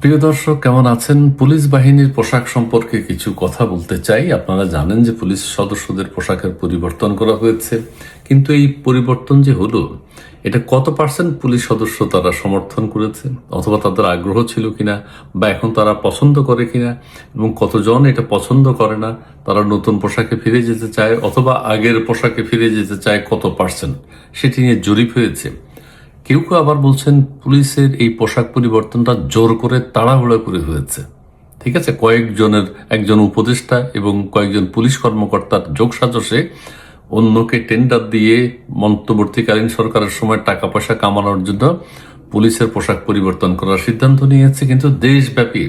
প্রিয় দর্শক, কেমন আছেন? পুলিশ বাহিনীর পোশাক সম্পর্কে কিছু কথা বলতে চাই। আপনারা জানেন যে পুলিশ সদস্যদের পোশাকের পরিবর্তন করা হয়েছে, কিন্তু এই পরিবর্তন যে হলো, এটা কত পার্সেন্ট পুলিশ সদস্য তারা সমর্থন করেছে, অথবা তাদের আগ্রহ ছিল কিনা, বা এখন তারা পছন্দ করে কিনা, এবং কতজন এটা পছন্দ করে না, তারা নতুন পোশাকে ফিরে যেতে চায় অথবা আগের পোশাকে ফিরে যেতে চায় কত পার্সেন্ট, সেটি নিয়ে জরিপ হয়েছে। কেউ কেউ আবার বলছেন পুলিশের এই পোশাক পরিবর্তনটা জোর করে তাড়াহুড়া করে হয়েছে। ঠিক আছে, কয়েকজনের, একজন উপদেষ্টা এবং কয়েকজন পুলিশ কর্মকর্তার যোগসাজশে অন্যকে টেন্ডার দিয়ে মধ্যবর্তীকালীন সরকারের সময় টাকা পয়সা কামানোর জন্য পুলিশের পোশাক পরিবর্তন করার সিদ্ধান্ত নিয়েছে। কিন্তু দেশব্যাপী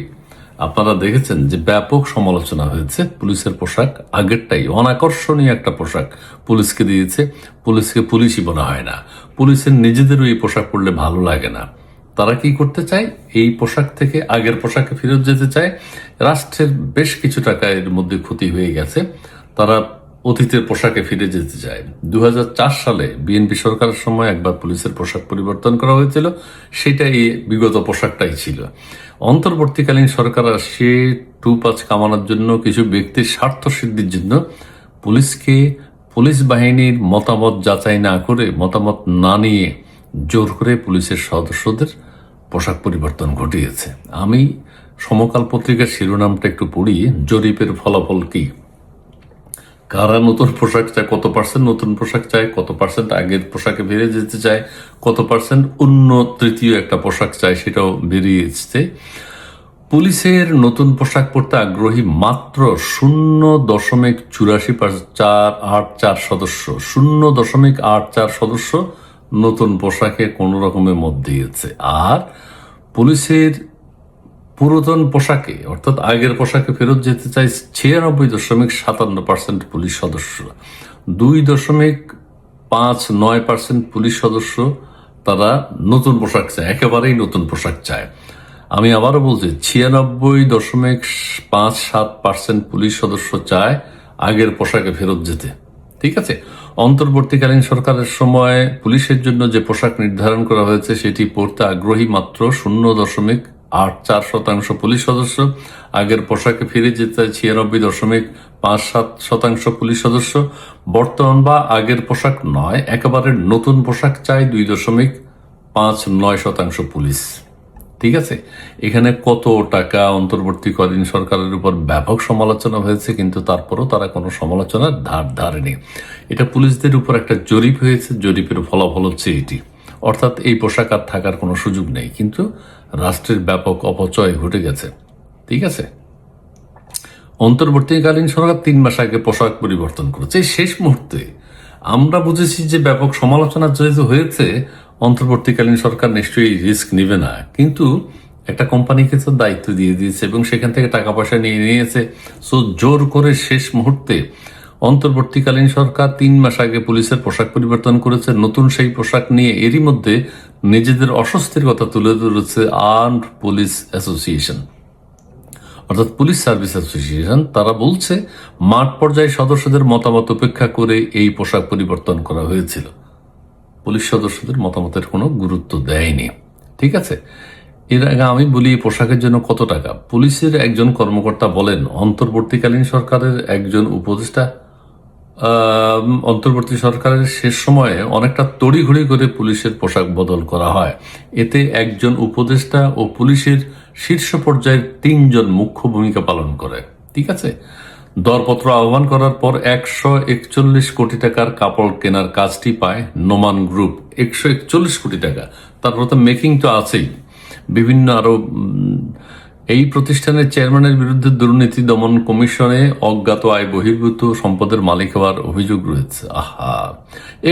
আপনারা দেখেছেন যে ব্যাপক সমালোচনা হয়েছে। পুলিশের পোশাক আগেরটাই অনাকর্ষণীয় একটা পোশাক পুলিশকে দিয়েছে। পুলিশকে পুলিশই বলা হয় না, পুলিশের নিজেদেরও এই পোশাক পরলে ভালো লাগে না। তারা কি করতে চায়? এই পোশাক থেকে আগের পোশাকে ফেরত যেতে চায়। রাষ্ট্রের বেশ কিছু টাকা এর মধ্যে ক্ষতি হয়ে গেছে, তারা অতীতের পোশাকে ফিরে যেতে চায়। 2004 সালে বিএনপি সরকারের সময় একবার পুলিশের পোশাক পরিবর্তন করা হয়েছিল, সেটাই বিগত পোশাকটাই ছিল। অন্তর্বর্তীকালীন সরকার আসছে টুপাচ কামানোর জন্য, কিছু ব্যক্তির স্বার্থ সিদ্ধির জন্য পুলিশকে, পুলিশ বাহিনীর মতামত যাচাই না করে, মতামত না নিয়ে জোর করে পুলিশের সদস্যদের পোশাক পরিবর্তন ঘটিয়েছে। আমি সমকাল পত্রিকার শিরোনামটা একটু পড়ি। জরিপের ফলাফল কি? কারা নতুন পোশাক চায়, কত পার্সেন্ট নতুন পোশাক চায়, কত পার্সেন্ট আগের পোশাকে ফিরে যেতে চায়, কত পার্সেন্ট অন্য তৃতীয় একটা পোশাক চায়, সেটাও বেরিয়ে এসছে। পুলিশের নতুন পোশাক পরতে আগ্রহী মাত্র 0.484 সদস্য, 0.84 সদস্য নতুন পোশাকে কোন রকমের মত দিয়েছে। আর পুলিশের পুরাতন পোশাকে, অর্থাৎ আগের পোশাকে ফেরত যেতে চায় 96.57% পুলিশ সদস্য। 2.59% পুলিশ সদস্য তারা নতুন পোশাক চায়, একেবারেই নতুন পোশাক চায়। আমি আবারও বলছি, 96.57% পুলিশ সদস্য চায় আগের পোশাকে ফেরত যেতে। ঠিক আছে, অন্তর্বর্তীকালীন সরকারের সময় পুলিশের জন্য যে পোশাক নির্ধারণ করা হয়েছে সেটি পরতে আগ্রহী মাত্র 0.84% পুলিশ সদস্য। আগের পোশাকে ফিরে যেতে চায় 96.57% পুলিশ সদস্য। বর্তমান বা আগের পোশাক নয়, একেবারে নতুন পোশাক চায় 2.59% পুলিশ। ঠিক আছে, এখানে কত টাকা অন্তর্বর্তীকালীন সরকারের উপর ব্যাপক সমালোচনা হয়েছে, কিন্তু তারপরও তারা কোনো সমালোচনার ধার ধারেনি। এটা পুলিশদের উপর একটা জরিপ হয়েছে, জরিপের ফলাফল হচ্ছে এটি। অর্থাৎ এই পোশাক আর থাকার কোনো সুযোগ নেই, কিন্তু রাষ্ট্রের ব্যাপক অপচয় ঘটে গেছে। ঠিক আছে, অন্তর্বর্তীকালীন সরকার 3 মাস আগে পোশাক পরিবর্তন করেছে, এই শেষ মুহূর্তে। আমরা বুঝেছি যে ব্যাপক সমালোচনা যেহেতু হয়েছে, অন্তর্বর্তীকালীন সরকার নিশ্চয়ই রিস্ক নিবে না, কিন্তু একটা কোম্পানিকে তো দায়িত্ব দিয়ে দিয়েছে এবং সেখান থেকে টাকা পয়সা নিয়ে নিয়েছে। সো জোর করে শেষ মুহূর্তে অন্তর্বর্তীকালীন সরকার 3 মাস আগে পুলিশের পোশাক পরিবর্তন করেছে। নতুন সেই পোশাক নিয়ে এরই মধ্যে নিজেদের অস্বস্তির কথা তুলে ধরেছে আর্মড পুলিশ অ্যাসোসিয়েশন, অর্থাৎ পুলিশ সার্ভিস অ্যাসোসিয়েশন। তারা বলছে মাঠ পর্যায়ে সদস্যদের মতামত উপেক্ষা করে এই পোশাক পরিবর্তন করা হয়েছিল, পুলিশ সদস্যদের মতামতের কোনো গুরুত্ব দেয়নি। ঠিক আছে, এর আগে আমি বলি পোশাকের জন্য কত টাকা। পুলিশের একজন কর্মকর্তা বলেন, অন্তর্বর্তীকালীন সরকারের একজন উপদেষ্টা, অন্তর্বর্তী সরকারের শেষ সময়ে অনেকটা তড়িঘড়ি করে পুলিশের পোশাক বদল করা হয়। এতে একজন উপদেষ্টা ও পুলিশের শীর্ষ পর্যায়ের 3 জন মুখ্য ভূমিকা পালন করে। ঠিক আছে, দরপত্র আহ্বান করার পর 141 কোটি টাকার কাপড় কেনার কাজটি পায় নোমান গ্রুপ। 141 কোটি টাকা, তারপর তো মেকিং তো আছেই। বিভিন্ন আরো এই প্রতিষ্ঠানের চেয়ারম্যানের বিরুদ্ধে দুর্নীতি দমন কমিশনে অজ্ঞাত আয় বহির্ভূত সম্পদের মালিক হওয়ার অভিযোগ রয়েছে। আহা,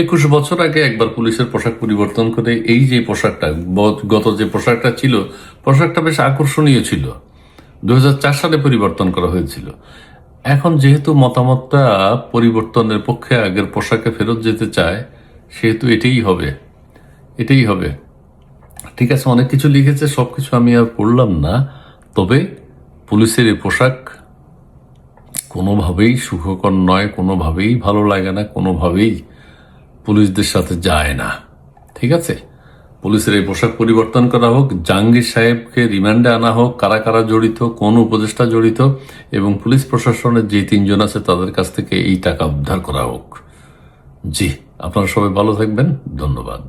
21 বছর আগে একবার পুলিশের পোশাক পরিবর্তন করে এই যে পোশাকটা, গত যে পোশাকটা ছিল, পোশাকটা বেশ আকর্ষণীয় ছিল। 2004 সালে পরিবর্তন করা হয়েছিল। এখন যেহেতু মতামতটা পরিবর্তনের পক্ষে, আগের পোশাকে ফেরত যেতে চায়, সেহেতু এটাই হবে, এটাই হবে। ঠিক আছে, অনেক কিছু লিখেছে, সবকিছু আমি আর পড়লাম না। তবে পুলিশের এই পোশাক কোনোভাবেই সুখকর নয়, কোনোভাবেই ভালো লাগে না, কোনোভাবেই পুলিশদের সাথে যায় না। ঠিক আছে, পুলিশের এই পোশাক পরিবর্তন করা হোক, জাহাঙ্গীর সাহেবকে রিমান্ডে আনা হোক, কারা কারা জড়িত, কোন উপদেষ্টা জড়িত, এবং পুলিশ প্রশাসনের যে 3 জন আছে তাদের কাছ থেকে এই টাকা উদ্ধার করা হোক। জি, আপনারা সবাই ভালো থাকবেন। ধন্যবাদ।